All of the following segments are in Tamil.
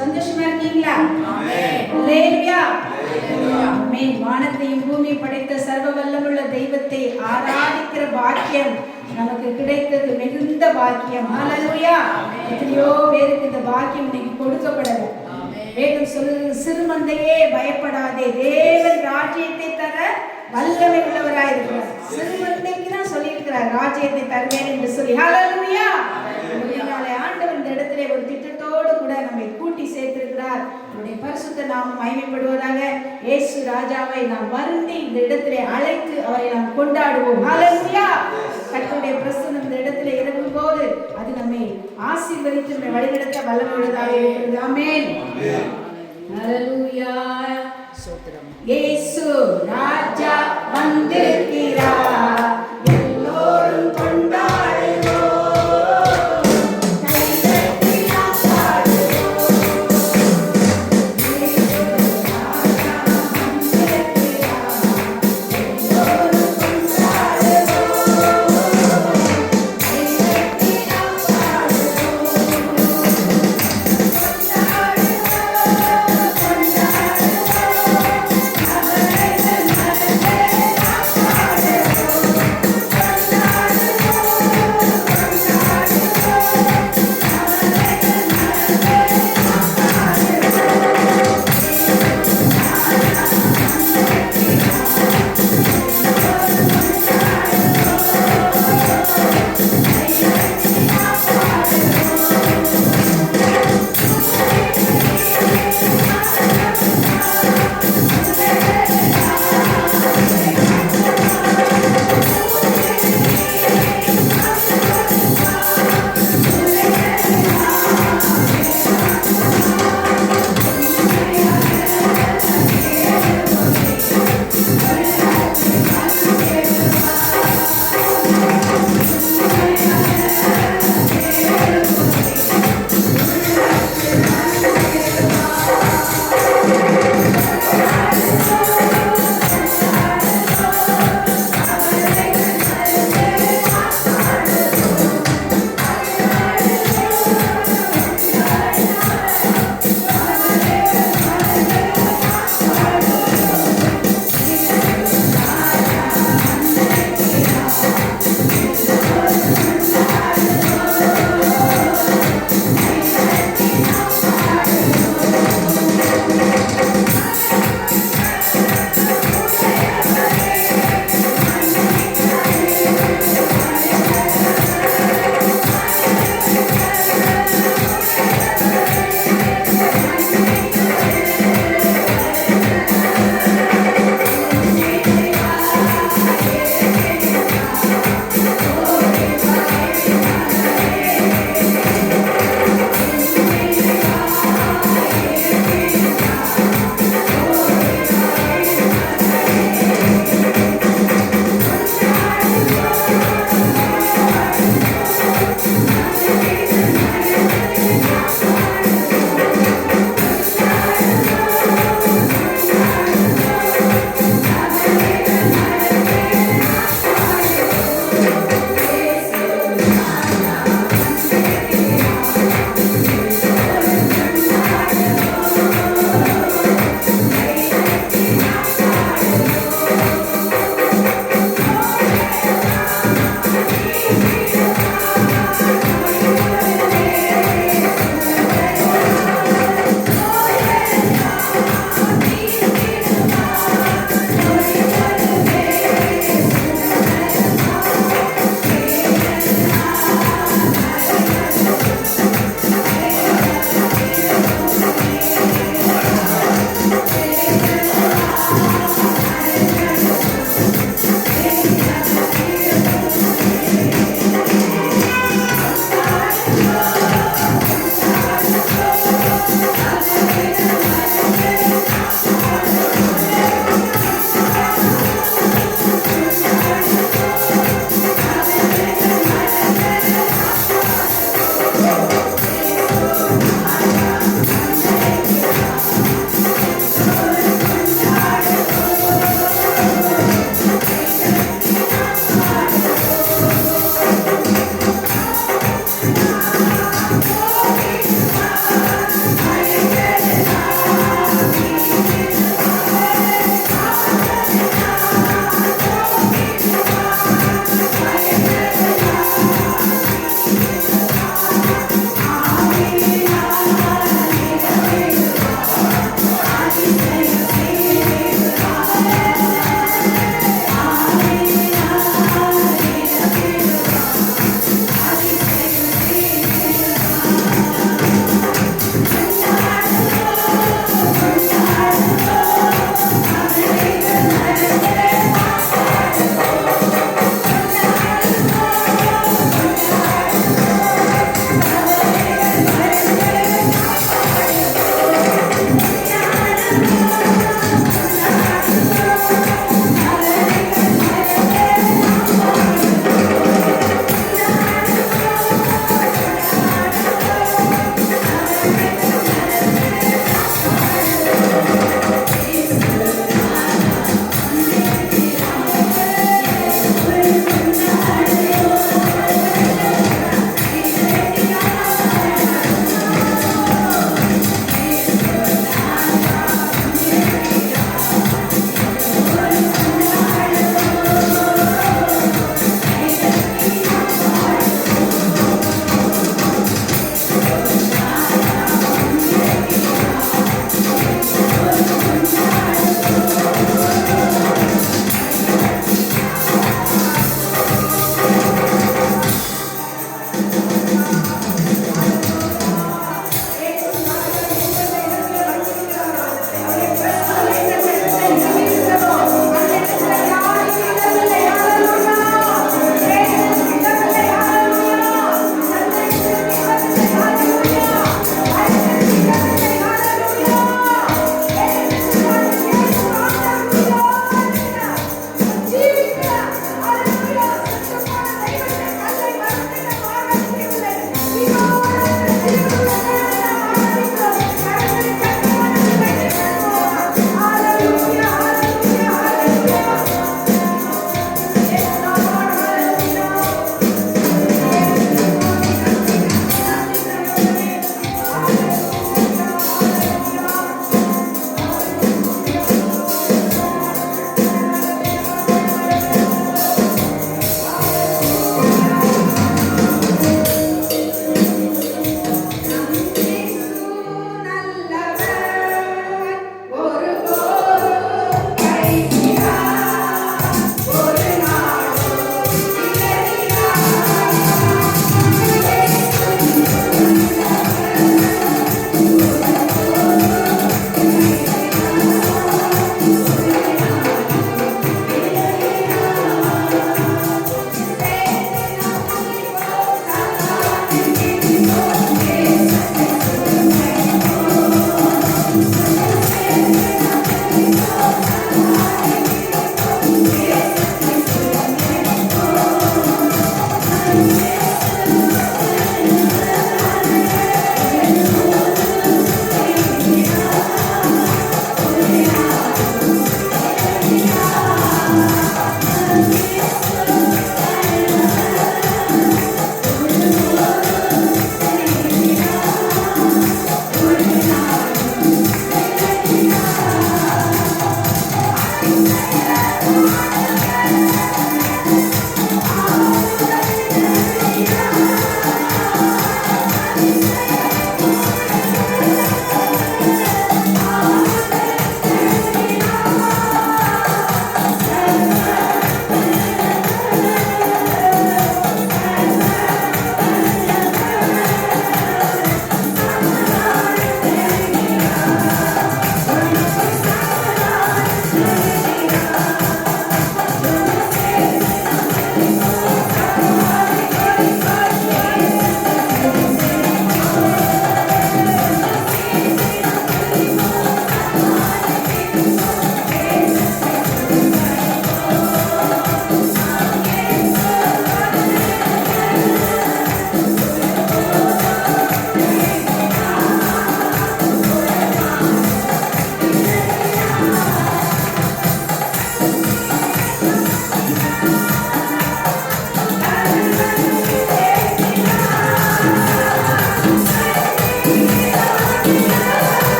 சந்தோஷமா இருக்கீங்களா? அல்லேலூயா. ஆமென். வானத்தையும் பூமியை படைத்த சர்வ வல்லமுள்ள தெய்வத்தை ஆராதிக்கிற பாக்கியம் நமக்கு கிடைத்தது மிகுந்த பாக்கியம். அல்லேலூயா. எத்தனையோ பேருக்கு இந்த பாக்கியம் இன்னைக்கு கொடுக்கப்படல. வேதம் சொல்லுது, சிறுமந்தையே பயப்படாதே, தேவன் ராஜ்யத்தை தர வல்லமை உள்ளவராய் இருக்கிறார். சிறுமந்தைக்கு தான் சொல்லியிருக்கிறார் ராஜ்யத்தை தருவேன் என்று சொல்லி. ஹல்லேலூயா. ஆண்டவர் இந்த இடத்திலே ஒரு திட்டத்தோடு கூட நம்மை கூட்டி சேர்த்திருக்கிறார். அவருடைய பரிசுத்த நாமம் மகிமைப்படுவதாக. இயேசு ராஜாவை நாம் வருந்தி இந்த இடத்திலே அழைத்து அவரை நாம் கொண்டாடுவோம். ஹல்லேலூயா. கர்த்தருடைய பிரசன்னம் இந்த இடத்திலே இறங்கும் போது அது நம்மை ஆசீர்வதித்து நம்மை வழிநடத்த வல்லமை உள்ளதாக இருக்கிறது. ஆமென். ஹல்லேலூயா. ஸ்தோத்திரம். இயேசு ராஜா வந்திருக்கிறார், எல்லோரும் கொண்டாடுவோம். Hallelujah.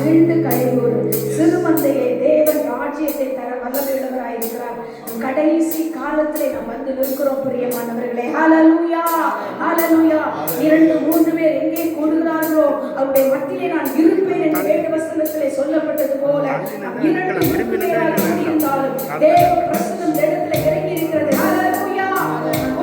மீண்டு கழிவோடு சிறுமந்தையை தேவன் ராஜ்யத்தை தர வல்லமையுள்ளவராயிருக்கிறார். கடைசி காலத்திலே நாம் வந்து நிற்கிறோம் பிரியமானவர்களே. ஹல்லேலூயா, ஹல்லேலூயா. 2-3 பேர் எங்கே கூடுகிறார்களோ அவருடைய மத்தியிலே நான் இருப்பேன் என்று வேதவசனத்திலே சொல்லப்பட்டது போல நாம் 2-3 பேராக இருந்தாலும் தேவ பிரசன்னம் இடத்துல இறங்கி இருக்கிறது. ஹல்லேலூயா.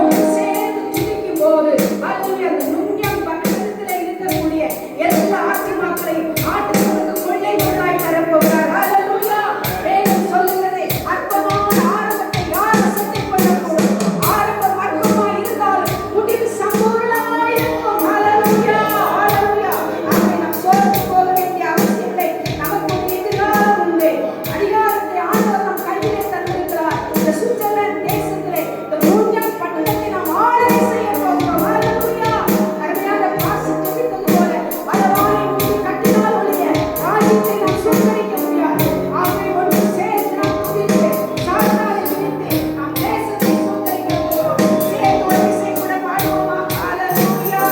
ஒன்று சேர்ந்து துதிக்கும் போது ஹல்லேலூயா, அந்த நுண்ணியம் பக்கத்துல இருக்கக்கூடிய எல்லா ஆத்துமாக்களையும் ஆட்டுக்கு கொள்ளை கொள்ளாய் தரப்போகிறார். ஹல்லேலூயா. வேதம் சொல்லுகிறது அற்பமான ஆரம்பத்தை யார் அசைத்துக் கொள்ளக்கூடும்? ஆரம்பம் அற்பமாய் இருந்தாலும் முடிவு சம்பூர்ணமாய் இருக்கும். ஹல்லேலூயா, ஹல்லேலூயா. ஆகவே நாம் சோர்ந்து போக வேண்டிய அவசியமில்லை. நமக்கு ஒரு எதிர்காலம் உண்டு. அதிகாரத்தை ஆண்டவர் நம் கையிலே தந்திருக்கிறார். இந்த சுவிட்சர்லாந்து தேசத்திலே இந்த மூன்றாம் பட்டணத்தை நாம் ஆளுகை செய்ய போகிறோம். ஹல்லேலூயா. அருமையான பாஸ்டர் சொல்லித்தது போல பலவானை மீது கட்டினால் ஒழிய ராஜ்யத்தை நாம் சுதந்திரிக்க முடியாது. ஆகவே ஒன்று சேர்ந்து நாம் துதித்து சாத்தானை விதித்து நாம் தேசத்தை சுதந்திரிக்க போகிறோம். சேர்ந்து ஒரு இசை கூட பாடுவோமா? ஹல்லேலூயா.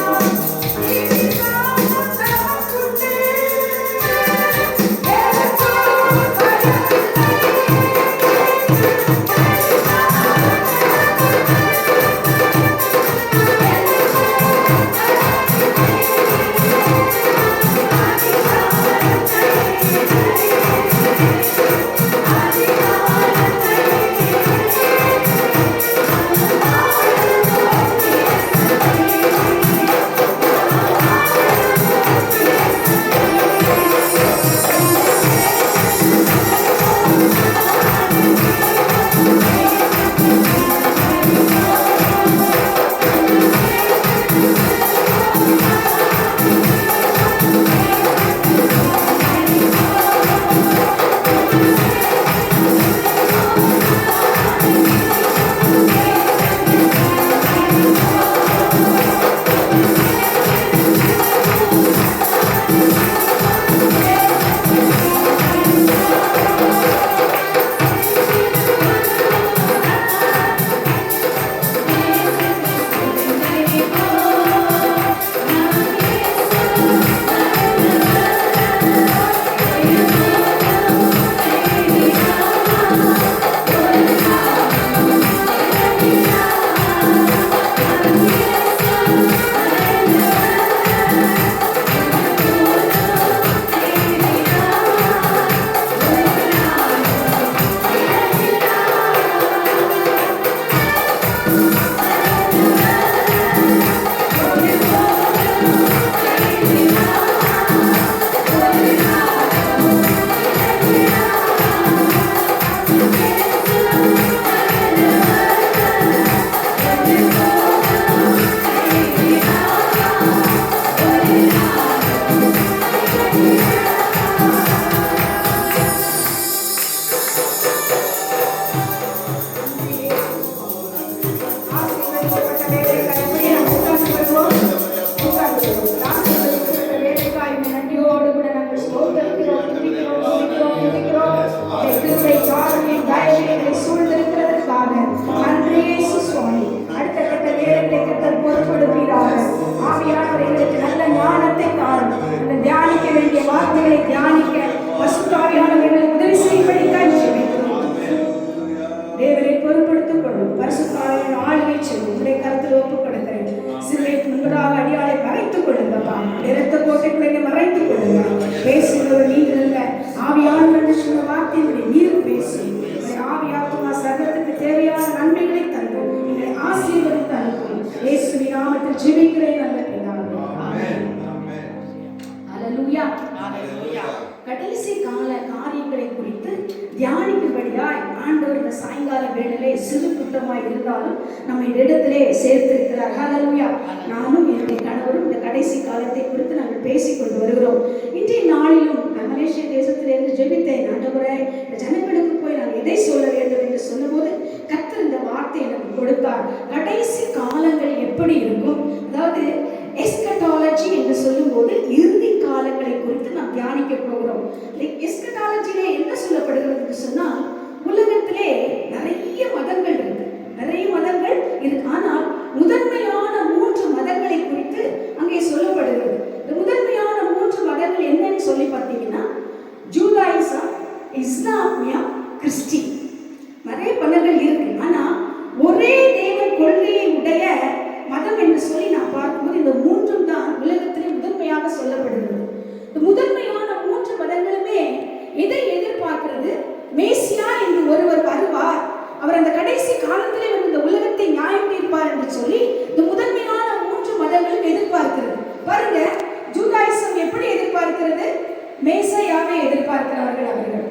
வார்த்தைகளை தியானிக்க பரிசுத்தாவியானவர்கள் உதவி செய்யும்படியாய் ஜெபிக்கிறோம். தேவரை பொறுப்படுத்திக் கொள்ளும். பரிசுத்தாவியின் ஆளுகை செல்லும். உங்களுடைய கருத்தில் ஒப்புக் கொடுக்கிறேன். சிலுவைக்கு முன்பதாக அடியாளை மறைத்துக் கொள்ளுங்கப்பா. இரத்த கோட்டைக்குள்ளே மறைத்துக் கொள்ளுங்க. பேசுகிறவர் நீங்கள் இல்ல. ஆவியானவர்கள் சொன்ன வார்த்தைகளை நீர் பேசி ஆவியாத்மா சகலத்துக்கு தேவையான நன்மைகளை தந்து எங்களை ஆசீர்வதித்து அனுப்பும். இயேசுவின் நாமத்தில் ஜெபிக்கிறேன் நல்ல பிதாவே. ஆமென். ஹல்லேலூயா. கடைசி கால காரியங்களை குறித்து தியானிக்கும்படியாய் ஆண்டவர் இந்த சாயங்கால வேளையிலே சிறு கூட்டமாய் இருந்தாலும் நம்ம இந்த இடத்திலே சேர்த்திருக்கிறார். ஹல்லேலூயா. நானும் என்னுடைய கணவரும் இந்த கடைசி காலத்தை குறித்து நாங்கள் பேசிக்கொண்டு வருகிறோம். இன்றைய நாளிலும் நான் மலேசிய தேசத்திலிருந்து ஜெபித்தேன். ஆண்டவரே, இந்த ஜனங்களுக்கு போய் நான் எதை சொல்ல வேண்டும் என்று சொன்னபோது கர்த்தர் இந்த வார்த்தையை நமக்கு கொடுத்தார். கடைசி காலங்கள் எப்படி இருக்கும், அதாவது எஸ்கட்டாலஜி என்று சொல்லும்போது இறுதி காலங்களை குறித்து நாம் தியானிக்க போகிறோம். எஸ்கட்டாலஜியிலே என்ன சொல்லப்படுகிறது என்று சொன்னால், உலகத்திலே நிறைய மதங்கள் இருக்கு, நிறைய மதங்கள் இருக்கு. ஆனால் முதன்மையான 3 மதங்களை குறித்து அங்கே சொல்லப்படுகிறது. இந்த முதன்மையான 3 மதங்கள் என்னன்னு சொல்லி பார்த்தீங்கன்னா இஸ்லாமியா, கிறிஸ்டி, நிறைய மதங்கள் இருக்கு. ஆனா ஒரே தேவன் கொள்கையை உடைய மதம் என்று சொல்லி நான் பார்க்கும்போது இந்த மூன்றும் தான் உலகத்திலே முதன்மையாக சொல்லப்படுகிறது. இந்த முதன்மையான மூன்று மதங்களுமே எதை எதிர்பார்க்கிறது? மேசியா என்று ஒருவர் வருவார், அவர் அந்த கடைசி காலத்திலே வந்து இந்த உலகத்தை நியாயம் தீர்ப்பார் என்று சொல்லி இந்த முதன்மையான மூன்று மதங்களும் எதிர்பார்க்கிறது. பாருங்க, ஜூதாயிசம் எப்படி எதிர்பார்க்கிறது? மேசியாவை எதிர்பார்க்கிறார்கள் அவர்கள்.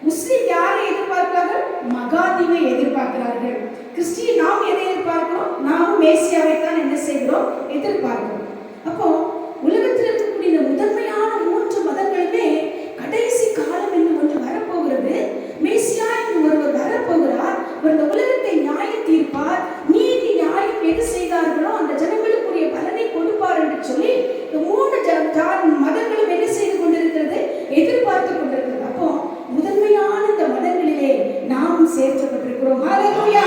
முஸ்லிம் யாரை எதிர்பார்க்கிறார்கள்? மகாதீவை எதிர்பார்க்கிறார்கள். கிறிஸ்டியன் நாம் எதை எதிர்பார்க்கிறோம்? நாமும் மேசியாவை தான் என்ன செய்கிறோம்? எதிர்பார்க்கிறோம். அப்போ உலகத்தில் இருக்கக்கூடிய இந்த முதன்மையான மூன்று மதங்களுமே கடைசி காலம் என்று ஒன்று வரப்போகிறது. மேசியா என்று ஒருவர் வரப்போகிறார். அவர் இந்த உலகத்தை நியாயம் தீர்ப்பார். நீதி நியாயம் எது செய்தார்களோ அந்த ஜனங்களுக்குரிய பலனை கொடுப்பார் என்று சொல்லி இந்த மூன்று மதங்களும் என்ன செய்து கொண்டிருக்கிறது? எதிர்பார்த்து கொண்டிருக்கிறது. அப்போ முதன்மையான இந்த மதங்களிலே நாம் சேர்க்கப்பட்டிருக்கிறோம். ஹல்லேலூயா!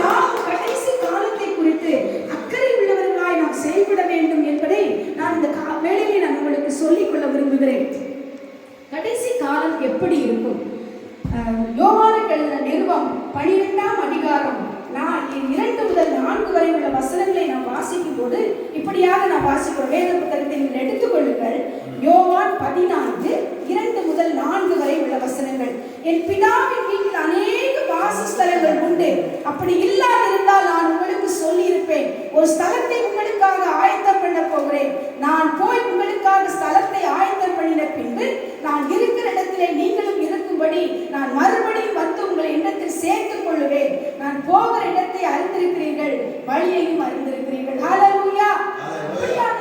நாம் கடைசி காலத்தை குறித்து அக்கறை உள்ளவர்களாய் நாம் செயல்பட வேண்டும் என்பதை நான் இந்த வேளையிலே நான் உங்களுக்கு சொல்லிக் கொள்ள விரும்புகிறேன். கடைசி காலம் எப்படி இருக்கும்? யோவானுக்கு எழுதின நிருபம் 12ஆம் அதிகாரம் 2 முதல் 4 வரை உள்ள வசனங்களை நாம் வாசிக்கும் போது இப்படியாக நான் வாசிக்கிறோம். வேத புத்தகத்தை நீங்கள் எடுத்துக்கொள்ளுங்கள். யோவான் 14 2 முதல் 4 வரை உள்ள வசனங்கள். என் பிதாவின் வீட்டில் அநேக வாசஸ்தலங்கள் உண்டு, அப்படி இல்லாதிருந்தால் நான் உங்களுக்கு சொல்லியிருப்பேன். ஒரு ஸ்தலத்தை உங்களுக்காக ஆயத்தம் பண்ண போகிறேன். நான் போய் உங்களுக்காக ஸ்தலத்தை ஆயத்தம் பண்ணின பின்பு நான் இருக்கிற இடத்திலே நீங்களும் இருக்கும்படி நான் மறுபடியும் வந்து உங்களை இடத்தில் சேர்த்துக் கொள்ளுவேன். நான் போகிற இடத்தை அறிந்திருக்கிறீர்கள், வழியையும்